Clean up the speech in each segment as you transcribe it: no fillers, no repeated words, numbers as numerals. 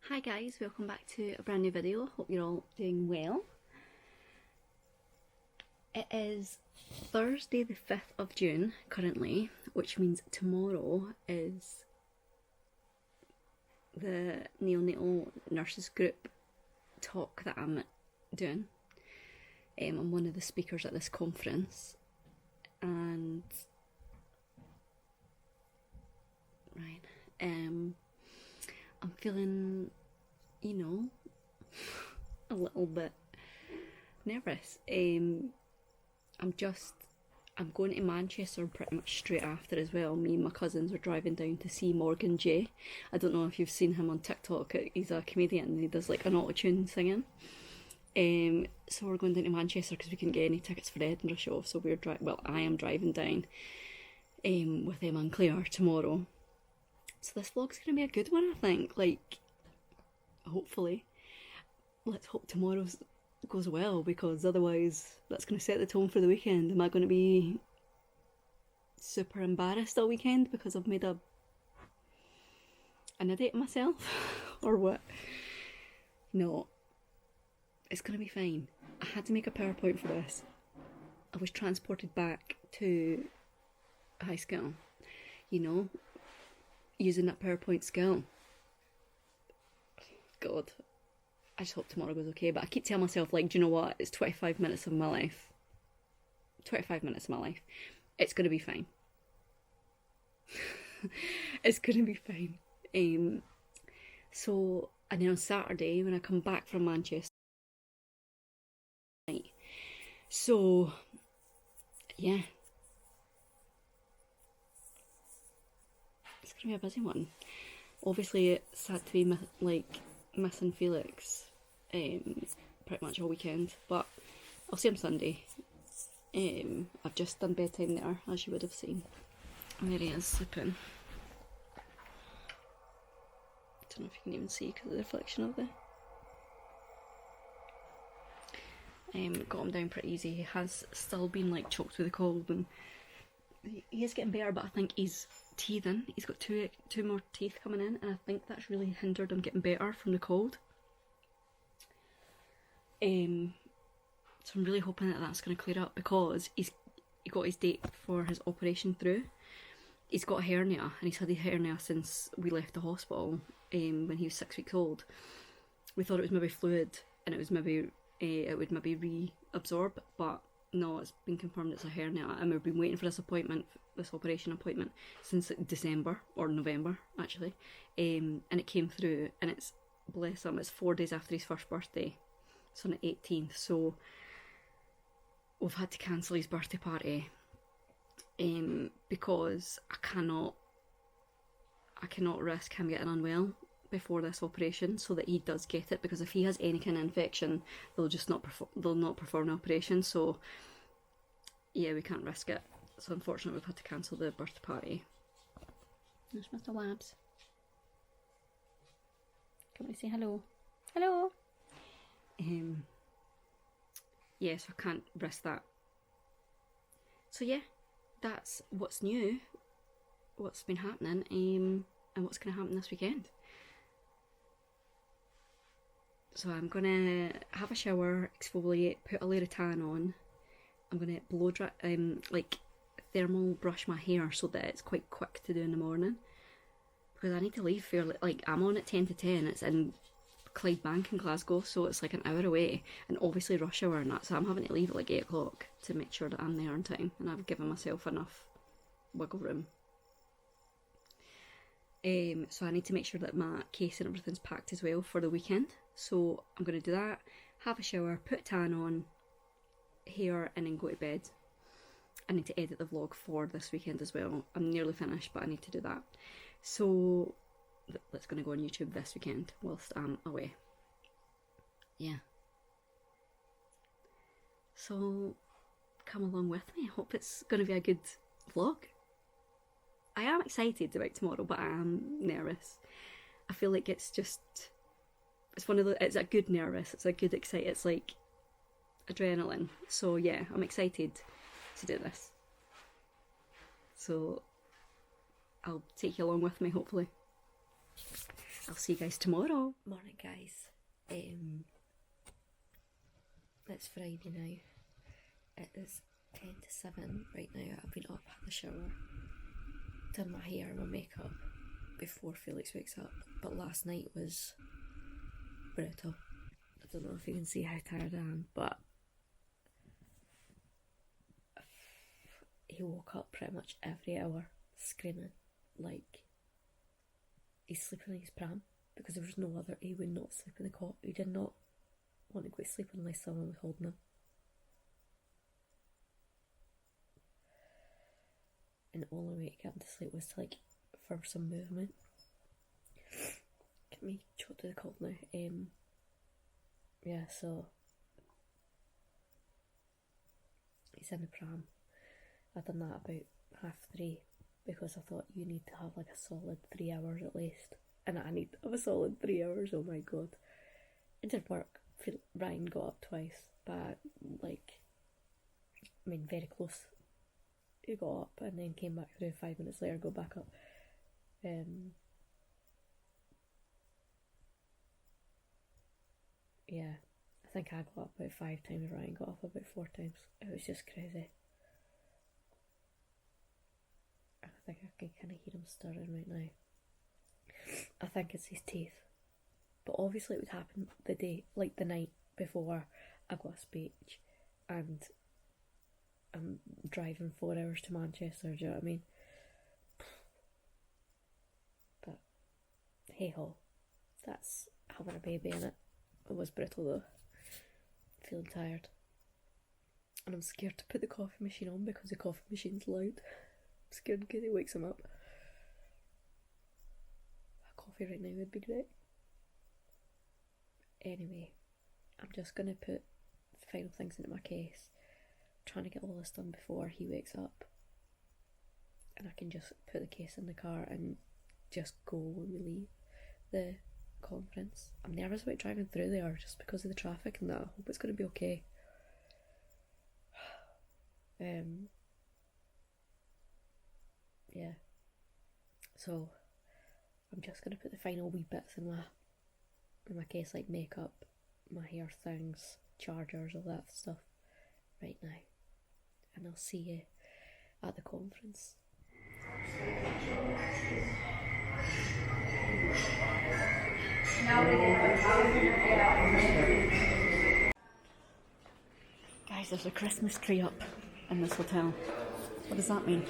Hi guys, welcome back to a brand new video. Hope you're all doing well. It is Thursday the 5th of June currently, which means tomorrow is the neonatal nurses group talk that I'm doing. I'm one of the speakers at this conference, and I'm feeling, a little bit nervous. I'm going to Manchester pretty much straight after as well. Me and my cousins are driving down to see Morgan J. I don't know if you've seen him on TikTok. He's a comedian and he does like an auto-tune singing. So we're going down to Manchester because we couldn't get any tickets for the Edinburgh show. So I am driving down with Emma and Claire tomorrow. So this vlog's going to be a good one, I think. Hopefully. Let's hope tomorrow's goes well, because otherwise that's going to set the tone for the weekend. Am I going to be super embarrassed all weekend because I've made an idiot of myself? Or what? No. It's going to be fine. I had to make a PowerPoint for this. I was transported back to high school, using that PowerPoint skill. God, I just hope tomorrow goes okay. But I keep telling myself, do you know what? It's 25 minutes of my life. 25 minutes of my life. It's going to be fine. It's going to be fine. So, and then on Saturday, when I come back from Manchester, so, yeah. It's going to be a busy one. Obviously, it's sad to be missing Felix pretty much all weekend, but I'll see him Sunday. I've just done bedtime there, as you would have seen. There he is, sleeping. I don't know if you can even see because of the reflection of the... got him down pretty easy. He has still been choked with the cold, and he is getting better, but I think he's teething. He's got two more teeth coming in, and I think that's really hindered him getting better from the cold. So I'm really hoping that that's going to clear up, because he got his date for his operation through. He's got a hernia, and he's had a hernia since we left the hospital when he was 6 weeks old. We thought it was maybe fluid, and it would maybe reabsorb, but no, it's been confirmed it's a hernia, and we've been waiting for this operation appointment since December, or November actually, and it came through, and it's, bless him, it's 4 days after his first birthday, so on the 18th, so we've had to cancel his birthday party, because I cannot risk him getting unwell before this operation, so that he does get it, because if he has any kind of infection, they'll not perform the operation. So yeah, we can't risk it. So unfortunately we've had to cancel the birthday party. There's Mr. Labs. Can we say hello? Hello. Yeah, so I can't risk that. So yeah, that's what's new, what's been happening, and what's going to happen this weekend. So I'm going to have a shower, exfoliate, put a layer of tan on. I'm going to blow dry, thermal brush my hair so that it's quite quick to do in the morning. Because I need to leave fairly, I'm on at 10 to 10, it's in Clydebank in Glasgow, so it's an hour away, and obviously rush hour and that, so I'm having to leave at 8 o'clock to make sure that I'm there on time, and I've given myself enough wiggle room. So I need to make sure that my case and everything's packed as well for the weekend. So I'm going to do that, have a shower, put tan on, hair, and then go to bed. I need to edit the vlog for this weekend as well. I'm nearly finished, but I need to do that. So that's going to go on YouTube this weekend whilst I'm away. Yeah. So come along with me. I hope it's going to be a good vlog. I am excited about tomorrow, but I am nervous. I feel like it's a good nervous, it's a good excited, it's adrenaline. So yeah, I'm excited to do this. So I'll take you along with me, hopefully. I'll see you guys tomorrow. Morning, guys. It's Friday now. It is 10 to 7 right now. I've been up, had a shower, done my hair and my makeup before Felix wakes up. But last night was brutal. I don't know if you can see how tired I am, but he woke up pretty much every hour screaming like he's sleeping in his pram, because there was no other. He would not sleep in the cot. He did not want to go to sleep unless someone was holding him. And the only way to get him to sleep was to, like, for some movement. Get me choked to the cold now. Yeah, so he's in the pram. I've done that about 3:30 because I thought you need to have like a solid 3 hours at least, and I need to have a solid 3 hours. Oh my god, it did work. Ryan got up twice, but like, I mean, very close. He got up and then came back through 5 minutes later, go back up. Yeah, I think I got up about 5 times, Ryan got up about 4 times. It was just crazy. I think I can kind of hear him stirring right now. I think it's his teeth. But obviously it would happen the night before I got a speech and I'm driving 4 hours to Manchester, do you know what I mean? But hey ho, that's having a baby, innit? It was brutal though. Feeling tired. And I'm scared to put the coffee machine on because the coffee machine's loud. I'm scared in case it wakes him up. A coffee right now would be great. Anyway, I'm just going to put the final things into my case. I'm trying to get all this done before he wakes up. And I can just put the case in the car and just go when we leave the conference. I'm nervous about driving through there just because of the traffic and that. I hope it's going to be okay. Yeah. So, I'm just going to put the final wee bits in my case, like makeup, my hair things, chargers, all that stuff right now. And I'll see you at the conference. Guys, there's a Christmas tree up in this hotel. What does that mean?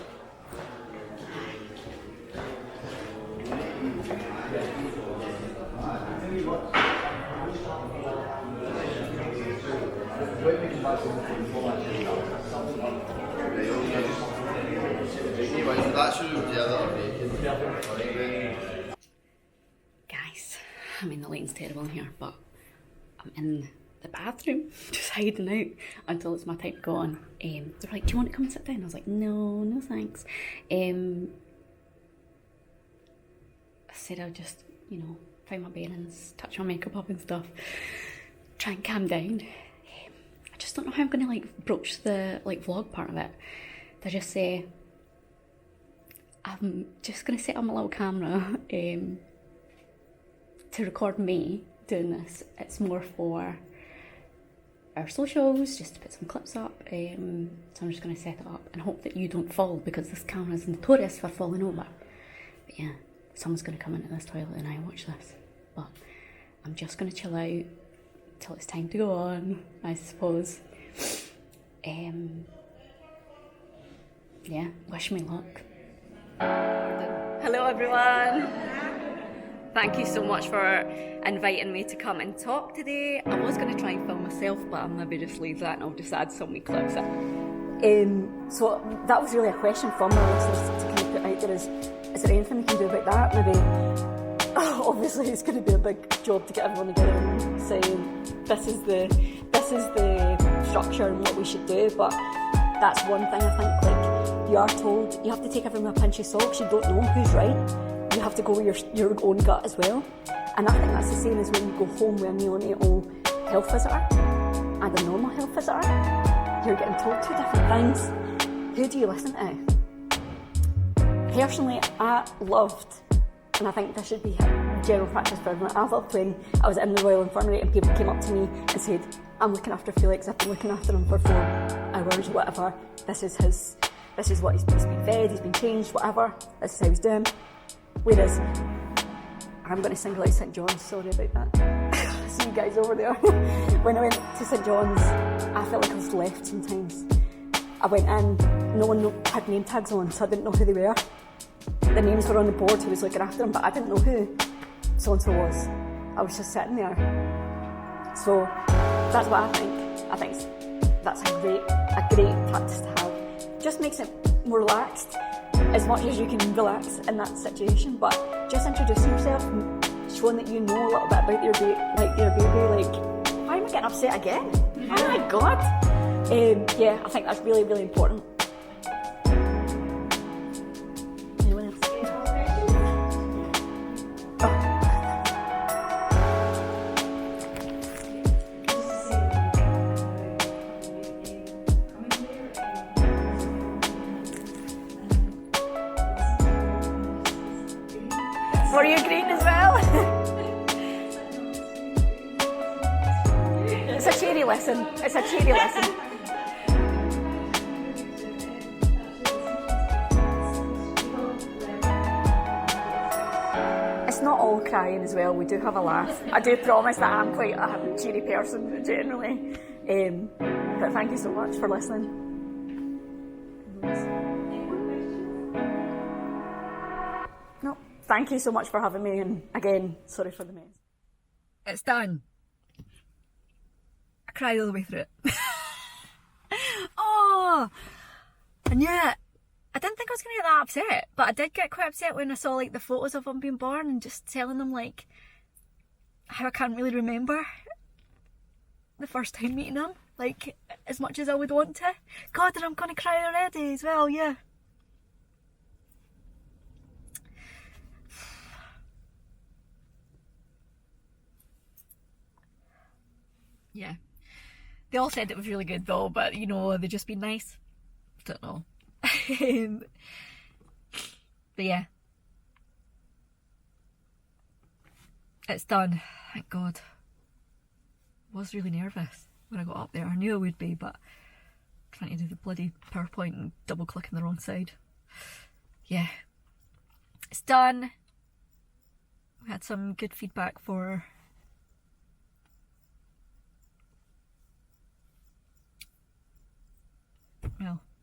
Guys, I mean, the lighting's terrible in here, but I'm in the bathroom, just hiding out until it's my time to go on. They're like, do you want to come and sit down? I was like, no thanks. I said I'll just, find my bearings, touch my makeup up and stuff, try and calm down. I just don't know how I'm going to broach the vlog part of it. I just say, I'm just going to set up my little camera to record me doing this. It's more for our socials, just to put some clips up. So I'm just going to set it up and hope that you don't fall, because this camera is notorious for falling over. But yeah, someone's going to come into this toilet and I watch this. But I'm just going to chill out till it's time to go on, I suppose. Yeah, wish me luck. Hello everyone. Thank you so much for inviting me to come and talk today. I was going to try and film myself, but I'll maybe just leave that and I'll just add some wee clips in. So that was really a question from my listeners to kind of put out there is there anything we can do about that? Maybe, obviously it's going to be a big job to get everyone together and saying this is the structure and what we should do, but that's one thing I think, you are told, you have to take everyone with a pinch of salt because you don't know who's right. You have to go with your own gut as well. And I think that's the same as when you go home with a neonatal health visitor and a normal health visitor. You're getting told two different things. Who do you listen to? Personally, I loved, and I think this should be general practice for everyone. I thought when I was in the Royal Infirmary and people came up to me and said, I'm looking after Felix, I've been looking after him for 4 hours, whatever. This is what he's been fed, he's been changed, whatever. This is how he's doing. Whereas, I'm going to single out St John's, sorry about that. See you guys over there. When I went to St John's, I felt like I was left sometimes. I went in, no one had name tags on, so I didn't know who they were. The names were on the board who was looking after them, but I didn't know who so-and-so was. I was just sitting there. So that's what I think. I think that's a great practice to have. Just makes it more relaxed, as much as you can relax in that situation. But just introducing yourself, showing that you know a little bit about your baby. Like, why am I getting upset again? Oh my god! Yeah, I think that's really, really important. Anyone else? Were you green as well? It's a cheery lesson. It's a cheery lesson. It's not all crying as well. We do have a laugh. I do promise that I'm quite a cheery person generally. But thank you so much for listening. No, thank you so much for having me, and again, sorry for the mess. It's done. I cried all the way through it. Oh, I knew it. I didn't think I was going to get that upset, but I did get quite upset when I saw like the photos of him being born and just telling them like how I can't really remember the first time meeting him, like as much as I would want to. God, and I'm going to cry already as well, yeah. Yeah. They all said it was really good though, but you know, they've just been nice. Don't know. But yeah. It's done. Thank God. I was really nervous when I got up there. I knew I would be, but trying to do the bloody PowerPoint and double clicking the wrong side. Yeah. It's done. We had some good feedback for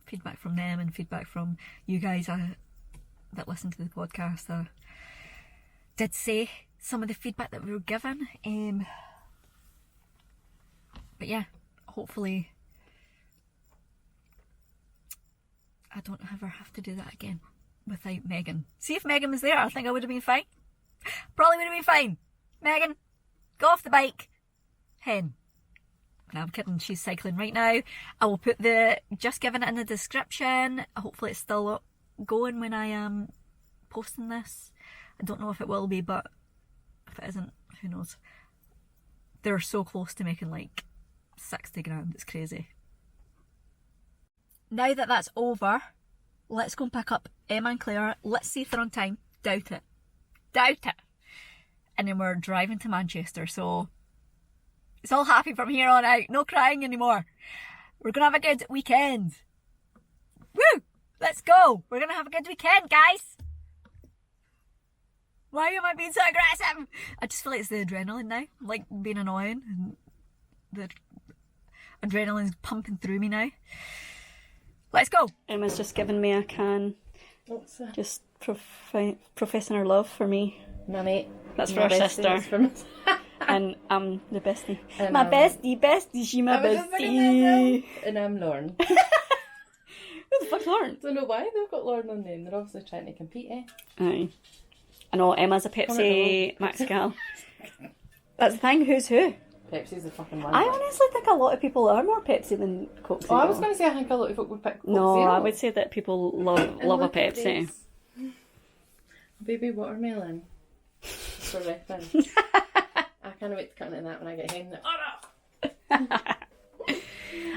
feedback from them and feedback from you guys that listen to the podcast. Did say some of the feedback that we were given. But yeah, hopefully I don't ever have to do that again without Megan. See, if Megan was there, I think I would have been fine. Probably would have been fine. Megan, go off the bike. Hen. No, I'm kidding, she's cycling right now. I will put the just given it in the description. Hopefully it's still going when I am posting this. I don't know if it will be, but if it isn't, who knows. They're so close to making like 60 grand, it's crazy. Now that that's over, let's go and pick up Emma and Claire. Let's see if they're on time. Doubt it. Doubt it. And then we're driving to Manchester, so it's all happy from here on out. No crying anymore. We're going to have a good weekend. Woo! Let's go. We're going to have a good weekend, guys. Why am I being so aggressive? I just feel like it's the adrenaline now. I'm like being annoying. And the adrenaline's pumping through me now. Let's go. Emma's just given me a can. What's that? Just professing her love for me. My mate. That's for our sister. And I'm the bestie. And my bestie, she my bestie. And I'm Lauren. Who the fuck's Lauren? Don't know why they've got Lauren on them. They're obviously trying to compete, eh? Aye. I know, Emma's a Pepsi Max gal. That's the thing, who's who? Pepsi's the fucking one. I honestly think a lot of people are more Pepsi than Coke Zero. Oh, I was going to say I think a lot of people would pick Coke No, Zero. I would say that people love a Pepsi. Baby watermelon. For reference. I can't wait to cut into that when I get home. Oh no!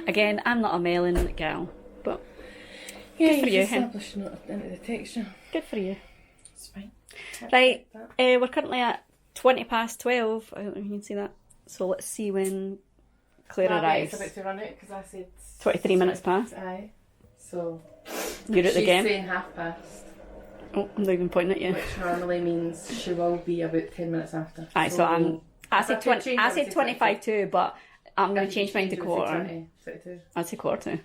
Again, I'm not a melon gal, but Yeah, good for you, establish not into the texture. Good for you. It's fine. Right, we're currently at 12:20. I don't know if you can see that. So let's see when Claire arrives. It's about to run out because I said 23 minutes past. Aye. So You're at the she's game. saying 1:30, Oh, I'm not even pointing at you. which normally means she will be about 10 minutes after. Aye, so I said If I could 20. change, I I would said say 25 too, but I'm going to change mine to It would say quarter. 22. I'd say quarter to.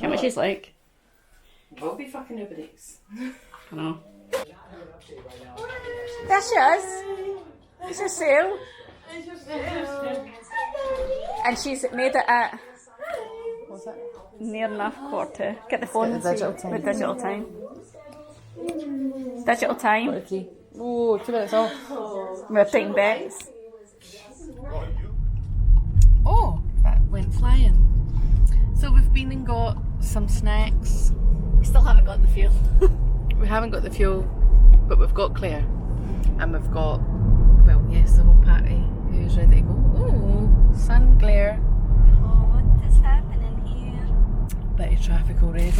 How much is like? Will be fucking Uber Eats. I know. There she is. It's a sale. And she's made it at What's it? near enough quarter. Get the phone. Get the digital time. The digital time. Digital time. 23. Oh, 2 minutes off. We're paying bets. Oh, that went flying. So we've been and got some snacks. We still haven't got the fuel. We haven't got the fuel, but we've got Claire. And we've got, well, yes, the whole party who's ready to go. Oh, sun glare. Oh, what is happening here? Bit of traffic already.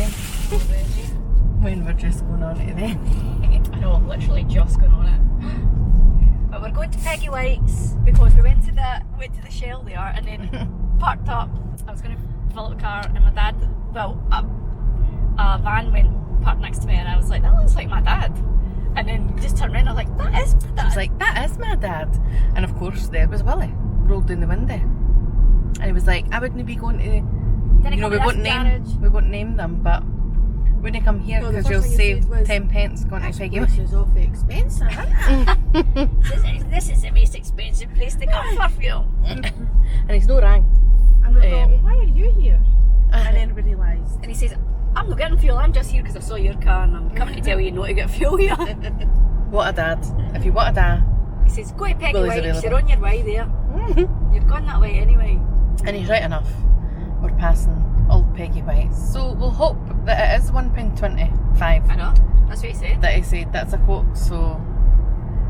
When we're just going on to them. I know, literally just going on it. But we're going to Peggy White's because we went to the Shell there and then parked up. I was going to fill up the car and my dad, a van went parked next to me and I was like, that looks like my dad. And then we just turned around and I was like, that is my dad. I was like, that is my dad. And of course, there was Willie, rolled down the window. And he was like, I wouldn't be going to, we won't name them, but when they come here, because you'll save 10 pence going to Peggy White's. This is awfully expensive. this is the most expensive place to come for fuel. And he's no rang. And I thought, well, why are you here? And then we realised. And he says, I'm not getting fuel, I'm just here because I saw your car and I'm coming to tell you not to get fuel here. What a dad. If you want a dad. He says, go to Peggy Willie's White's, available. you're on your way there. You're going that way anyway. And he's right enough. We're passing old Peggy White's. So we'll hope that it is £1.25. I know, that's what he said. That he said, that's a quote, so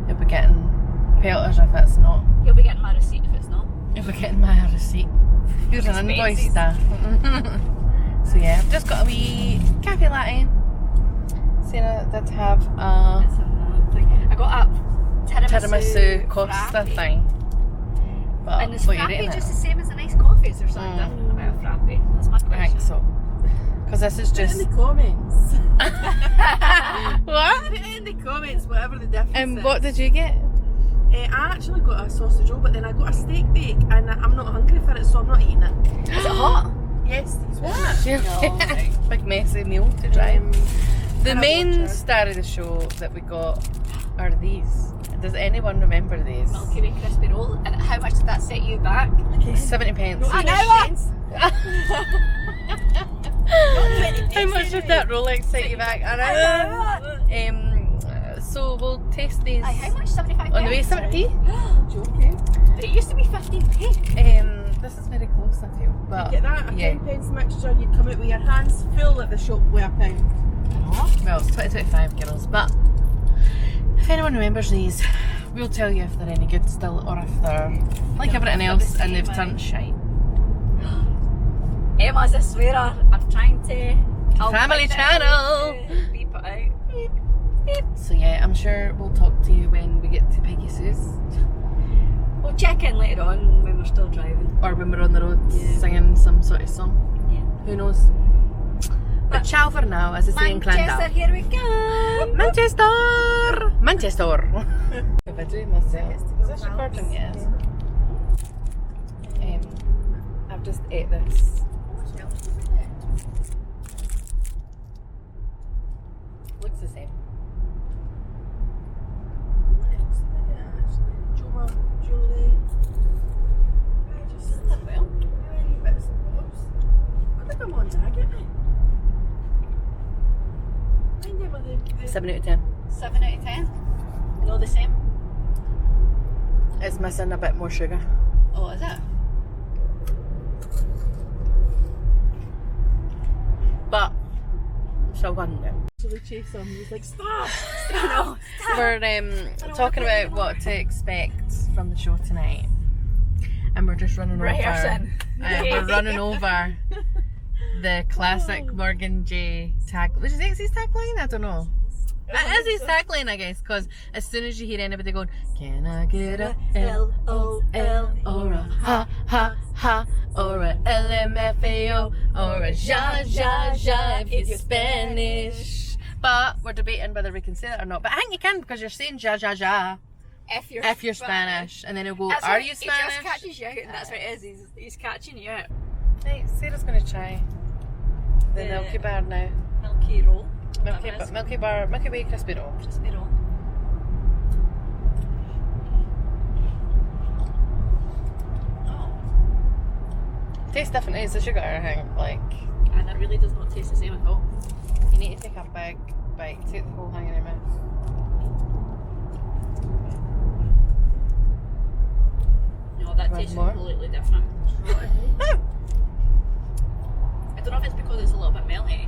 he'll be getting pelters if it's not. He'll be getting my receipt if it's not. He'll be getting my receipt. Here's an invoice, Expenses. staff. So yeah, I've just got a wee cafe latte. Sarah did have a I got a tiramisu Costa frappe. thing. But And is what are you frappe rating just it? the same as a nice coffee? Is there something different about a frappe? That's my I question. think so. Because this is Put it just... in the comments. What? Put it in the comments, whatever the difference And is. what did you get? I actually got a sausage roll, but then I got a steak bake, and I'm not hungry for it, so I'm not eating it. Is it hot? Yes, these ones. Big messy meal to drive. The and a main watcher. star of the show that we got are these. Does anyone remember these? Milky Way crispy roll. And how much did that set you back? 70 pence. An hour! How much did that Rolex set you back? An hour. So we'll test these Aye, how much? 75 on the way. 70p. Joking. It used to be 15p. This is very close, I feel. But Get that, a yeah. 10 pence mixture, you'd come out with your hands full at the shop with a pound. Well, it's 2025, girls. But if anyone remembers these, we'll tell you if they're any good still, or if they're like everything else and they've turned shite. Emma's a swearer. I'm trying to. I'll Family find it channel. out. Beep it out. Beep, beep. So yeah, I'm sure we'll talk to you when we get to Peggy Sue's, We'll check in later on when we're still driving. or when we're on the road Yeah. singing some sort of song. Yeah. Who knows? But ciao for now, as I say in Manchester, Clondalk. here we come. Manchester! Manchester! If I do myself, is this recording? Yes. I've just ate this. Looks the same. Jewellery. Well, Bits and bobs. I think I'm on target now. Find out what the 7 out of 10. 7 out of 10. No, the same. It's missing a bit more sugar. Oh, is it? But, still one now. actually chase him. He's like, stop! No. We're talking about what to expect from the show tonight, and we're just running Rehearsing. over. We're running over the classic Morgan J tag. Which is his tagline? I don't know. It is exactly, I guess, because as soon as you hear anybody going, can I get a L-O-L or a ha or a LMFAO or a ja if you're Spanish. But we're debating whether we can say that or not. But I think you can, because you're saying ja. If you're Spanish. And then he'll go, are you Spanish? He just catches you out, and that's what it is. He's catching you out. Right, Sarah's going to try the Milky Bar now. Milky roll. Milky Bar, Milky Way crispy roll. Crispy roll. Tastes different, it's the sugar, I think. Like, And it really does not taste the same at all. you need to take a big bite, take the whole thing in your mouth. No, that Want tastes more? completely different. I don't know if it's because it's a little bit melty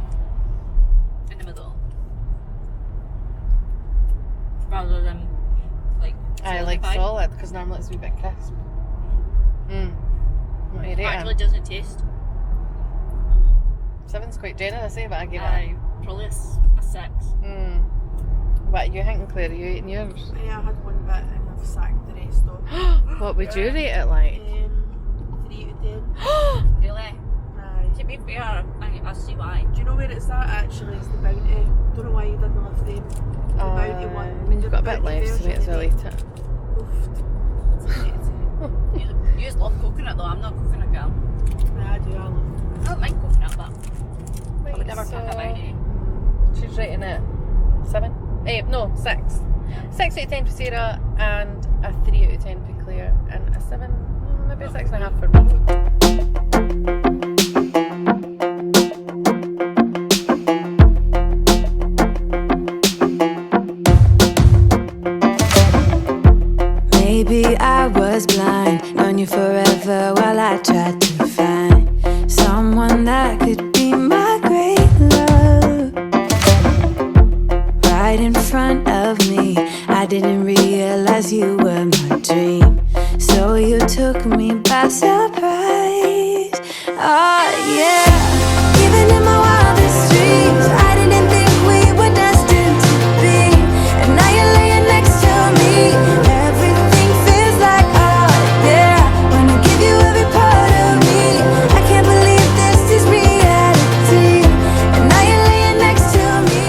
in the middle, rather than like. I like solidified. solid, because normally it's a wee bit crisp. What are you It actually rating? doesn't taste. 7's quite generous, but I give it Probably a 6. What are you thinking, Claire? Are you eating yours? Yeah, I had one bit and I've sacked the rest off. What would you rate it like? 3 out of 10. Really? Aye. To be fair, I see why. Do you know where it's at actually? It's the Bounty. Don't know why you didn't lift them. The Bounty one. I mean, you've got a bit left, so might as well eat it. You just love coconut though. I'm not a coconut girl. I do, I love I don't mind coconut, but I would never pick a Bounty. She's rating it 7? 8? No, 6. 6 out of 10 for Sarah, and a 3 out of 10 for Claire, and a 7, maybe a 6.5 for me. Maybe I was blind, known you forever while I tried to find someone that could be my great love. Right in front of me, I didn't realize you were my dream, so you took me by surprise. Oh yeah, even in my wildest dreams, I didn't think we were destined to be, and now you're laying next to me. Everything feels like oh yeah, wanna give you every part of me. I can't believe this is reality, and now you're laying next to me.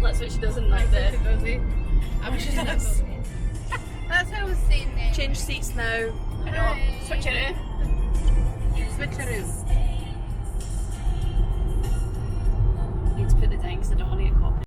That's what she doesn't like there. I wish she does. That's what I was saying then. Change seats now. I know. Switch it out. Switcheroo. Need to put the down because I don't want to get caught.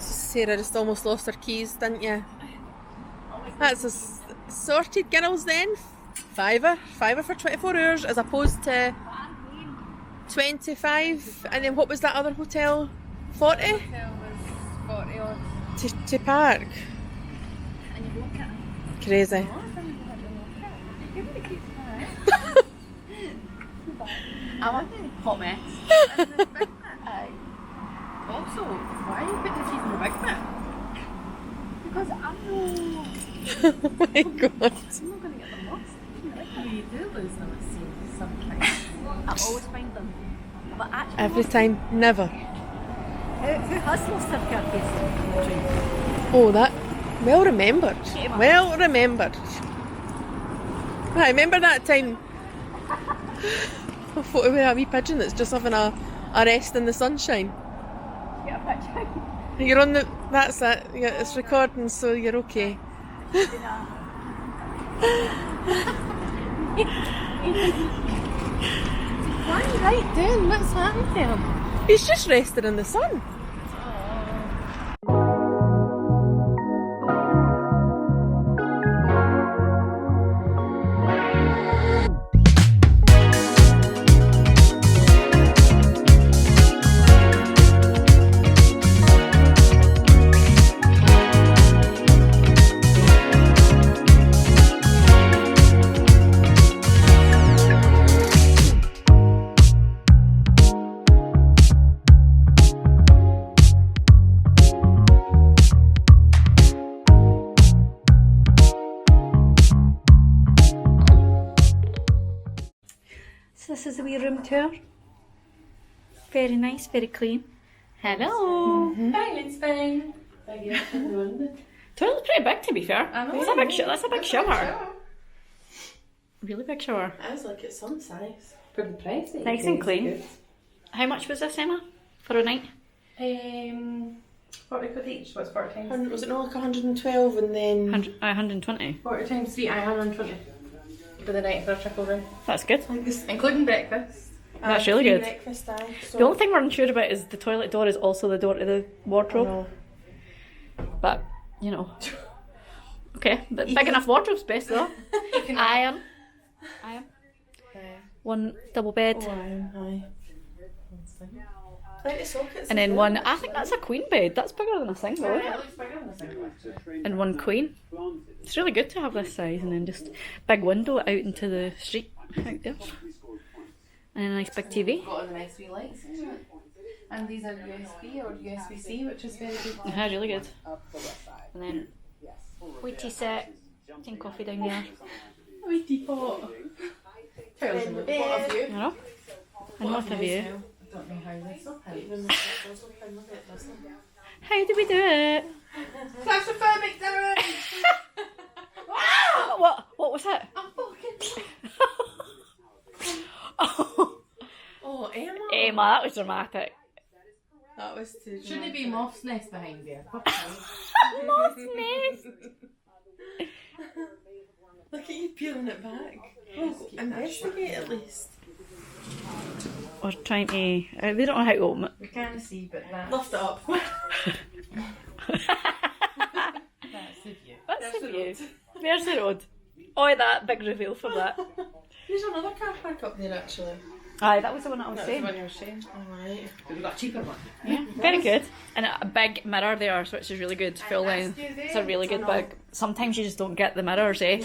Sarah just almost lost her keys, didn't you? That's a sorted girls then. Fiver for 24 hours as opposed to 25. And then what was that other hotel? 40? Hotel was 40 odd. To park. Crazy. I'm a hot mess. Also, why are you putting the cheese in the big bit? Because I'm Oh my god. not going to get them lost. You do lose them at sea sometimes. I always find them. But actually, Every time, never. who has lost their car keys on the train? Oh, that. Well remembered. Well remembered. I remember that time. A photo with a wee pigeon that's just having a rest in the sunshine. Get a picture. You're on the. That's it. Yeah, it's recording, so you're okay. Why are you right doing? What's happened to him? He's just resting in the sun. This is the wee room tour. Very nice, very clean. Hello. It's fine. Toilet's pretty big, to be fair. I know. That's a big shower. Really big shower. I was like, it's some size. For the price. Nice and clean. How much was this, Emma, for a night? 40 quid each. What's 40 times? Was it not like 112 and then... 120. 40 times 3, 120. For the night for a triple room. That's good. Including breakfast. That's really good. Breakfast, aye. The only thing we're unsure about is the toilet door is also the door to the wardrobe. But, you know. Okay, but big enough wardrobe space though. Iron. One double bed. Aye. Like the sockets. And then one, I think that's a queen bed. That's bigger than a single. It looks bigger than a single. And one queen. It's really good to have this size, and then just big window out into the street out there. And a nice big TV. Got all the nice wee lights in it. And these are USB or USB-C, which is very good. Yeah, really good. And then wee tea set, tea and coffee down there. Wee teapot. Tells them what a view. You know? And what a view. I don't know how this will happen. How do we do it? Claustrophobic, Darren! What was it? I'm fucking... Oh, Emma. Emma, that was dramatic. That was too Shouldn't it be moth's nest behind there? Moth's nest. Look at you peeling it back. Oh, investigate at least. We're trying to... we don't know how to open it. We can't see, but that's... Lift it up. That's the view. That's the view. There's the road. Oh, that big reveal for that. There's another car park up there actually. Aye, that was the one I was saying. you were saying. Alright. We've got a cheaper one. Yeah, very good. And a big mirror there, which is really good. Full length. It's a really good big. Sometimes you just don't get the mirrors, eh?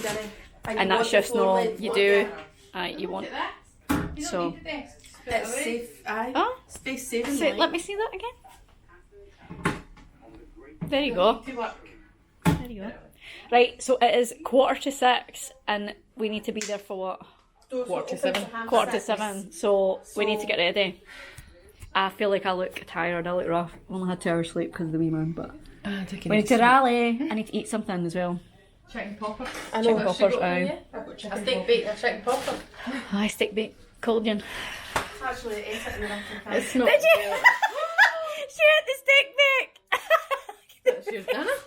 And that's just no, you do. You want. So. It's safe. Aye. Oh, Space saving. so let me see that again. There you go. There you go. Right, so it is 5:45, and we need to be there for what? 7:45. 5:45. So we need to get ready. I feel like I look tired. I look rough. I've only had 2 hours sleep because of the wee man, but we need to rally. I need to eat something as well. Chicken poppers. I know. Chicken poppers, aye. A steak bake and a chicken popper. I stick bake cauldron. Actually, it's at the It's not. Did you? She had the steak bake. That's your dinner.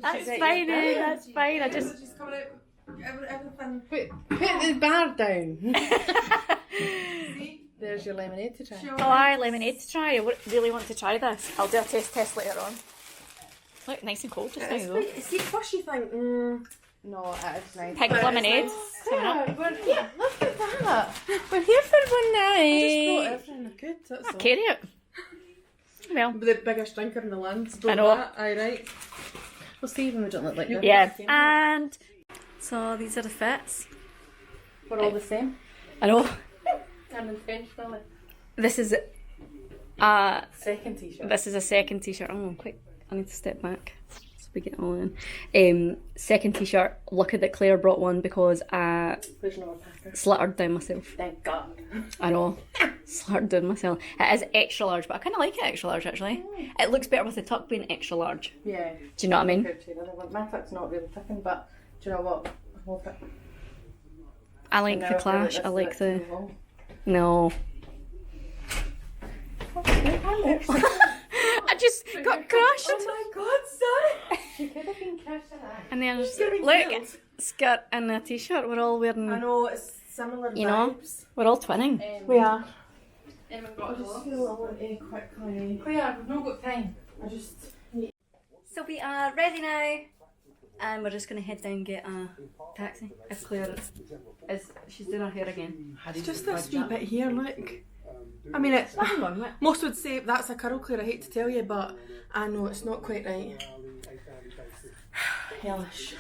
That's fine, eh? That's fine. I just. She's coming out. Everything. Put the bar down. There's your lemonade to try. Oh, aye, lemonade to try. I really want to try this. I'll do a taste test later on. It's like nice and cold just now, though. See, first you think, No, it is nice. Pink lemonade. Coming up. Yeah, look at that. We're here for one night. everything are good. That's all. Carry it. Well, The biggest drinker in the land. I know. Aye, right. We'll see even we don't look like that. yeah. And so these are the fits. We're all the same. I know. Unintentionally. This is Second t-shirt. This is a second t-shirt. Oh, quick! I need to step back so we get all in. Second t-shirt. Lucky that Claire brought one because I There's no packer. slittered down myself. Thank God. I know, slittered down myself. It is extra large, but I kind of like it extra large actually. It looks better with the tuck being extra large. Yeah. Do you know what I mean? My tuck's not really tucking, but do you know what? I love it. I like the clash. I like the no. I just got crushed. Oh my god, sorry. She could have been crushed in that. And then just look, skirt and a t-shirt. We're all wearing. I know, it's similar You know? vibes. We're all twinning. We are. Emma I got a just glove. feel I want to quickly. Claire, we've not got time. I just. So we are ready now, and we're just gonna head down and get a taxi. If Claire she's doing her hair again. It's just this wee bit here, look. I mean, it's. Most would say that's a curl clear, I hate to tell you, but I know it's not quite right. Hellish.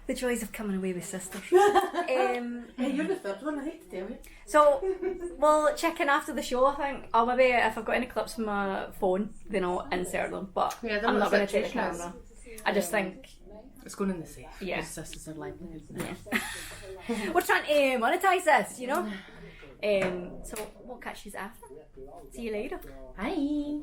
The joys of coming away with sisters. Hey, you're the third one, I hate to tell you. So we'll check in after the show. I think. Or maybe if I've got any clips from my phone, then I'll insert them. But Yeah, I'm not going to take the situation is. camera. I just think It's going in the safe. Yeah. Because this is our livelihood. Yeah. We're trying to monetize this, you know? So we'll catch you after. See you later. Bye.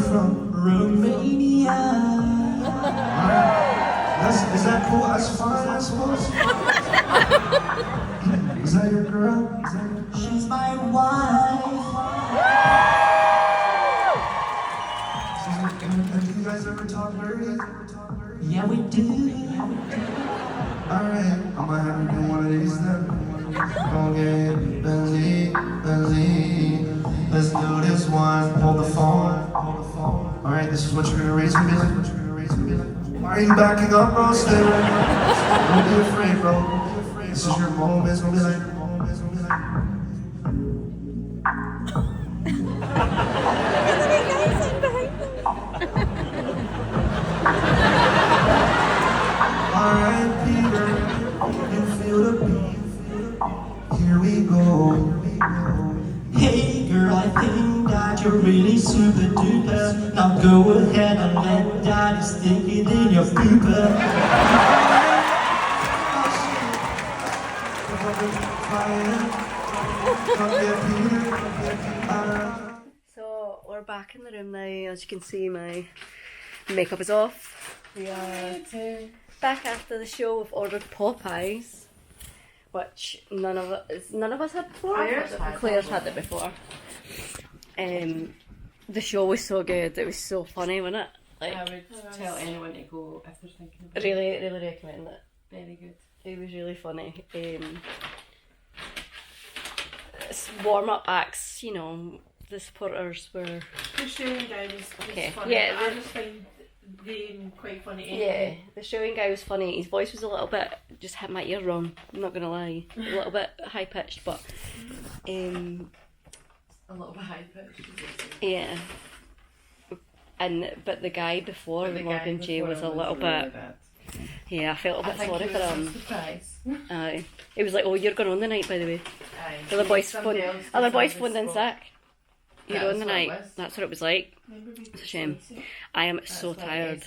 From Romania. Is that cool? That's fine, I suppose. Is that your girl? She's my wife. Have you guys ever talked dirty? Yeah, we do. Alright, I'm gonna have you do one of these then. Okay, Benzine, Benzine. Let's do this one. Hold the phone. Alright, this is what you're gonna raise me like. Why are you backing up, bro? Stay right now. Don't be afraid, bro. This is your moment. It's gonna be like. Alright, Peter, you feel the beat. Here we go. Hey girl, I think that you're really super duper. Now go ahead and let daddy stick it in your pooper. So we're back in the room now. As you can see, my makeup is off. We are back after the show. We've ordered Popeyes, which none of us had before. Claire's had it before. The show was so good. It was so funny, wasn't it? Like, I would tell anyone to go if they're thinking about it. really recommend it. Very good. It was really funny. Warm up acts, you know, the supporters were. The showing guy was Okay. funny. Yeah, I just find them quite funny. Yeah, Anyway. the showing guy was funny. His voice was a little bit, just hit my ear wrong. I'm not gonna lie, a little bit high pitched, but A little bit high pitched. yeah. But the guy before the Morgan J was a little bit. Yeah, I felt a bit sorry for him. Aye. It was like, oh, you're going on the night, by the way. Aye. Other boys Somebody phoned. else Other boys decided phoned in spot. sick. You're That's on the what it night. was. That's what it was like. It's a shame. I am so tired.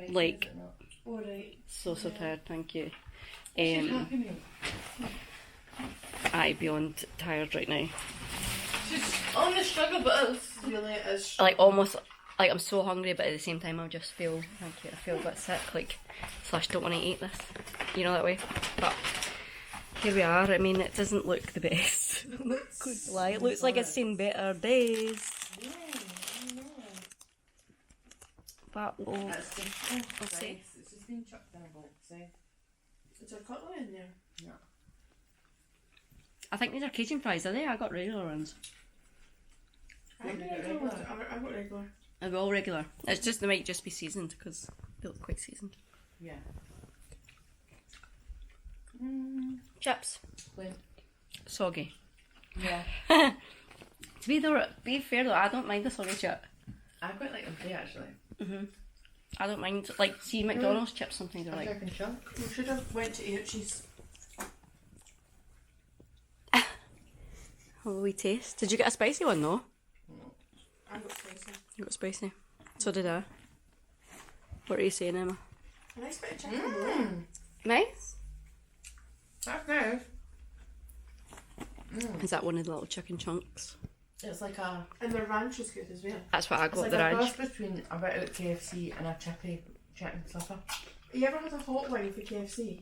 Like, so tired. Thank you. I beyond tired right now. She's on the struggle bus. Really, it is. Like almost. Like I'm so hungry, but at the same time I just feel. Thank you. I feel a bit sick. Like / don't want to eat this. You know that way. But here we are. I mean, it doesn't look the best. Could lie. It looks like it's seen better days. But we'll see. It's just been chucked in a box, eh? Is there cutlery in there? No. I think these are Cajun fries, are they? I got regular ones. I got regular. They're all regular. It's just they might just be seasoned because they look quite seasoned. Yeah. Chips. Plain. Soggy. Yeah. To be fair though, I don't mind the soggy chip. I quite like them too, actually. I don't mind, like, see McDonald's chips sometimes are like. Chicken chunk. We should have went to Archie's. Oh, we taste. Did you get a spicy one though? I got spicy. You got spicy. So did I. What are you saying, Emma? A nice bit of chicken. Nice. That's nice. Is that one of the little chicken chunks? It's like a. And the ranch is good as well. That's what I It's got, like the a ranch. cross between a bit of KFC and a chippy chicken slipper. Have you ever had a hot wing for KFC?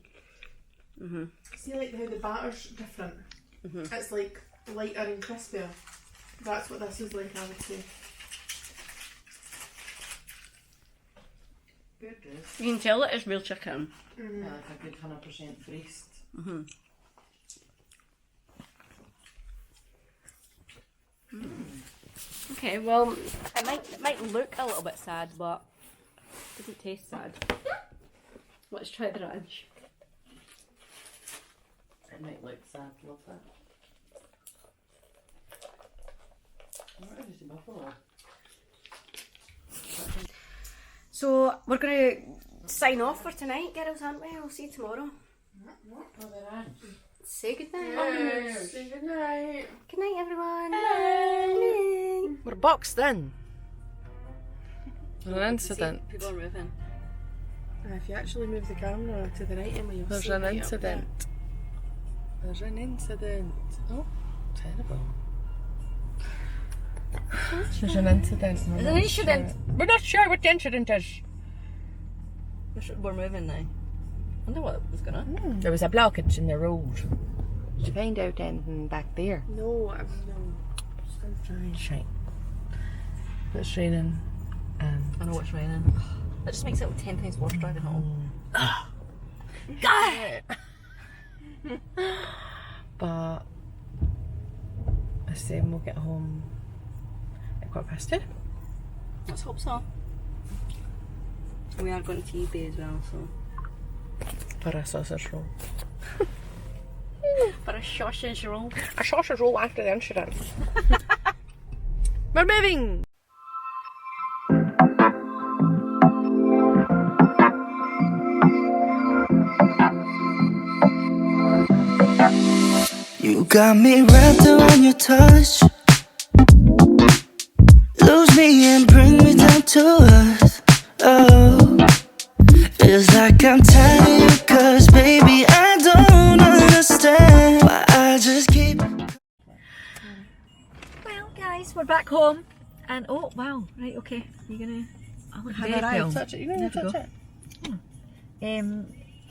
See, like how the batter's different. It's like lighter and crispier. That's what this is like, I would say. Good. You can tell that it's real chicken. Yeah, like a good 100% breast. Okay, well, it might look a little bit sad, but it doesn't taste sad. Let's try the ranch. It might look sad, love that. What is the buffalo? So we're going to sign off for tonight, girls, aren't we? I'll see you tomorrow. Say good night. Say good night. Good night, everyone. We're boxed in. An incident. People are moving. If you actually move the camera to the right, Emma, you'll There's see an right up there. incident. There's an incident. Oh, terrible. There's an incident. There's an incident. We're not sure what the incident is. We're moving now. I wonder what was going on. There was a blockage in the road. Did you find out anything back there? No, no. Still trying. Shite. It's raining. I know it's raining. That just makes it 10 times worse driving home. But I say we'll get home at 2:15. Let's hope so. We are going to eBay as well, so. For a sausage roll. For a sausage roll. A sausage roll after the incident. We're moving! You got me wrapped around your touch. Lose me and bring me down to earth. Oh, feels like I'm tired of you, 'cause baby I don't understand why I just keep. Well, guys, we're back home. And oh, wow. Right, okay. You're going to. I look very pale. Touch it. You don't There touch we it.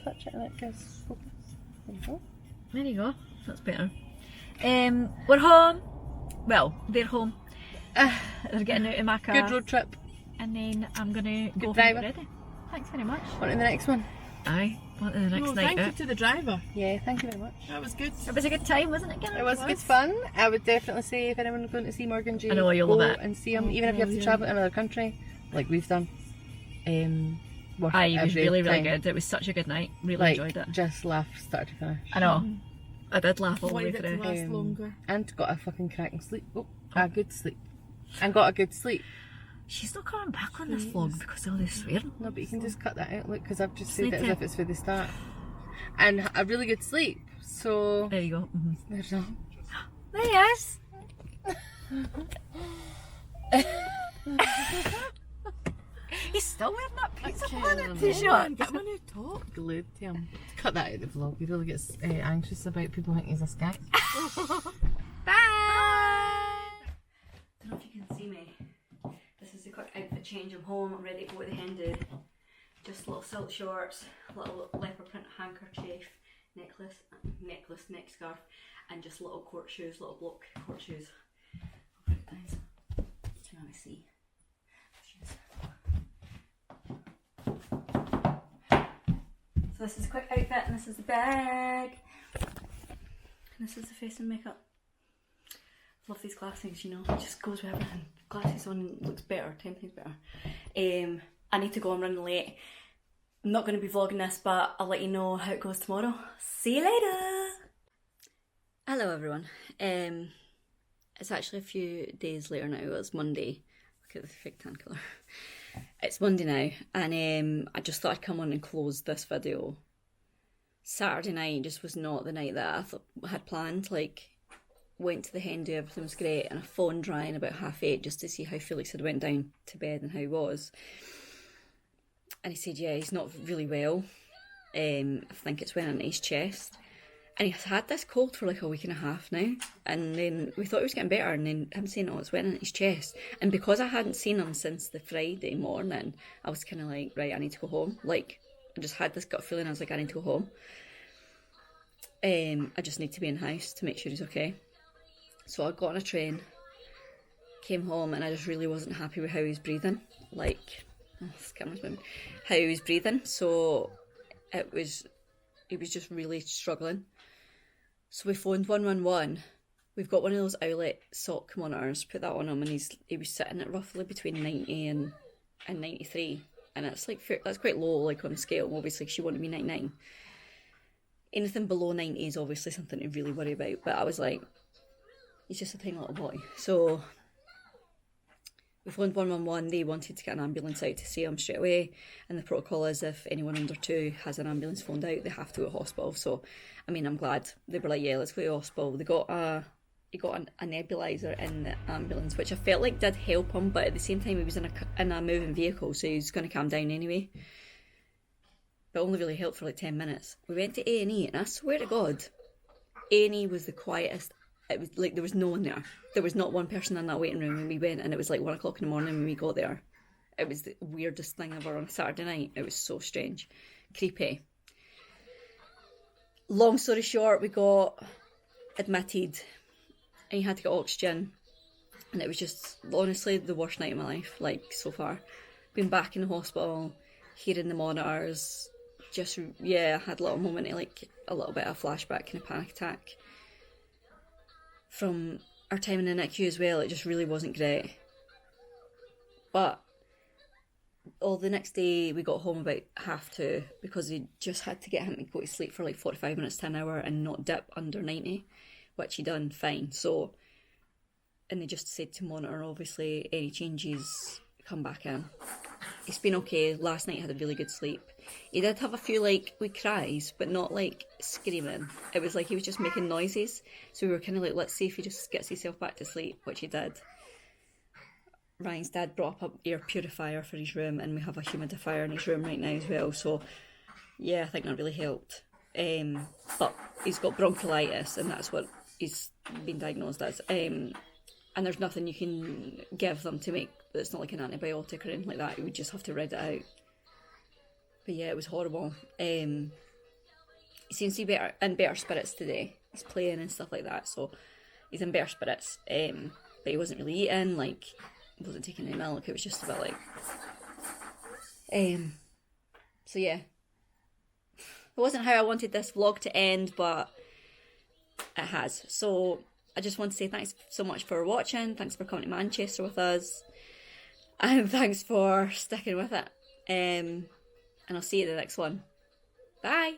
Touch it and it gives focus. There you go. There you go. That's better. We're home. Well, they're home. They're getting out of my car. Good road trip. And then I'm going to go home driver. ready. Thanks very much. On to the next one. Aye. On to the next night Thank you out. to the driver. Yeah, thank you very much. That was good. It was a good time, wasn't it, Gillian? It was good fun. I would definitely say if anyone's going to see Morgan J, I know, you'll go love it. and see him, even if you have to travel to another country, like we've done. Worth Aye, it was every really, really time. good. It was such a good night. Really Like, enjoyed it. just laugh start to finish. I know. I did laugh all the way Wanted it to through. last longer. And got a fucking cracking sleep. Oh, a good sleep. And got a good sleep. She's not coming back on this vlog because of all this swearing. No, but you can just cut that out, look, because I've just Just said need it as to- if it's for the start. And a really good sleep. So There you go. Mhm. there's no. There he is. He's still wearing that Pizza Planet t-shirt. Get my new top. Glued to him. Cut that out of the vlog. He really gets anxious about people thinking he's a skank. Bye. I don't know if you can see me. This is a quick outfit change. I'm home. I'm ready to go to the hen do. Just little silk shorts, little leopard print handkerchief, necklace, neck scarf, and just little court shoes, little block court shoes. I'll put it down so you can see. Shoes. So this is a quick outfit, and this is the bag, and this is the face and makeup. Love these glasses, you know, it just goes with everything. Glasses on looks better, 10 times better. I need to go, I'm running late. I'm not going to be vlogging this, but I'll let you know how it goes tomorrow. See you later! Hello everyone. It's actually a few days later now, it's Monday. Look at the fake tan colour. It's Monday now, and I just thought I'd come on and close this video. Saturday night just was not the night that I had planned, like, went to the hen do, everything was great, and I phoned Ryan about 8:30 just to see how Felix had went down to bed and how he was. And he said, yeah, he's not really well. I think it's went into his chest. And he's had this cold for like a week and a half now. And then we thought he was getting better, and then him saying, oh, it's went into his chest. And because I hadn't seen him since the Friday morning, I was kind of like, right, I need to go home. Like, I just had this gut feeling, I was like, I need to go home. I just need to be in the house to make sure he's okay. So I got on a train, came home, and I just really wasn't happy with how he was breathing. Like, oh, this camera's moving. How he was breathing. So he was just really struggling. So we phoned 111. We've got one of those outlet sock monitors, put that on him, and he was sitting at roughly between 90 and 93. And that's like, that's quite low, like on a scale. Obviously, she wanted me 99. Anything below 90 is obviously something to really worry about. But I was like, he's just a tiny little boy. So We phoned 111, they wanted to get an ambulance out to see him straight away, and the protocol is if anyone under 2 has an ambulance phoned out, they have to go to hospital. So, I mean, I'm glad they were like, yeah, let's go to hospital. He got a nebulizer in the ambulance, which I felt like did help him, but at the same time he was in a moving vehicle, so he was going to calm down anyway. But only really helped for like 10 minutes. We went to A&E, and I swear to God, A&E was the quietest. It was like there was no one there. There was not one person in that waiting room when we went, and it was like 1 o'clock in the morning when we got there. It was the weirdest thing ever on a Saturday night. It was so strange. Creepy. Long story short, we got admitted and he had to get oxygen, and it was just honestly the worst night of my life, like, so far. Been back in the hospital, hearing the monitors, just, yeah, I had a little moment of like a little bit of a flashback, kind of panic attack from our time in the NICU as well. It just really wasn't great. But the next day we got home about 2:30 because we just had to get him to go to sleep for like 45 minutes to an hour and not dip under 90, which he done fine. So, and they just said to monitor, obviously, any changes, come back in. He's been okay. Last night he had a really good sleep. He did have a few like wee cries, but not like screaming. It was like he was just making noises. So we were kind of like, let's see if he just gets himself back to sleep, which he did. Ryan's dad brought up an air purifier for his room, and we have a humidifier in his room right now as well. So yeah, I think that really helped. But he's got bronchiolitis, and that's what he's been diagnosed as. And there's nothing you can give them to make, it's not like an antibiotic or anything like that. You would just have to read it out. But yeah, it was horrible. He seems to be in better spirits today. He's playing and stuff like that, so he's in better spirits. But he wasn't really eating, like, he wasn't taking any milk. It was just a bit like... So yeah. It wasn't how I wanted this vlog to end, but it has. So I just want to say thanks so much for watching. Thanks for coming to Manchester with us. And thanks for sticking with it. And I'll see you in the next one. Bye!